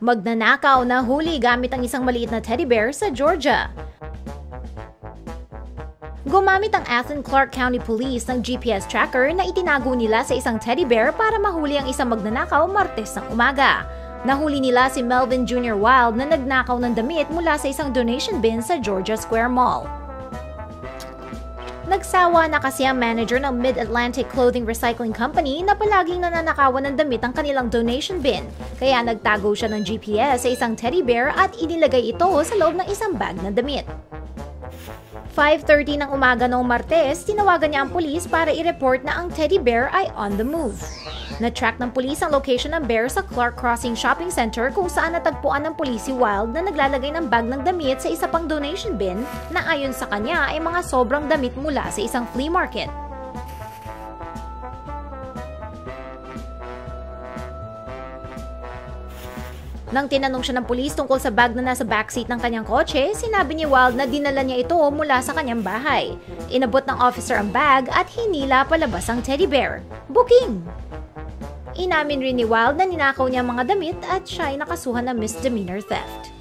Magnanakaw na huli gamit ang isang maliit na teddy bear sa Georgia. Gumamit ang Athen Clark County Police ng GPS tracker na itinago nila sa isang teddy bear para mahuli ang isang magnanakaw Martes ng umaga. Nahuli nila si Melvin Jr. Wild na nagnakaw ng damit mula sa isang donation bin sa Georgia Square Mall. Nagsawa na kasi ang manager ng Mid-Atlantic Clothing Recycling Company na palaging nananakawan ng damit ang kanilang donation bin. Kaya nagtago siya ng GPS sa isang teddy bear at inilagay ito sa loob ng isang bag na damit. 5:30 ng umaga noong Martes, tinawagan niya ang pulis para i-report na ang teddy bear ay on the move. Na-track ng pulis ang location ng bear sa Clark Crossing Shopping Center kung saan natagpuan ng pulis si Wild na naglalagay ng bag ng damit sa isa pang donation bin na ayon sa kanya ay mga sobrang damit mula sa isang flea market. Nang tinanong siya ng pulis tungkol sa bag na nasa backseat ng kanyang kotse, sinabi ni Wild na dinala niya ito mula sa kanyang bahay. Inabot ng officer ang bag at hinila palabas ang teddy bear. Booking! Inamin rin ni Wild na ninakaw niya ang mga damit at siya ay nakasuhan ng misdemeanor theft.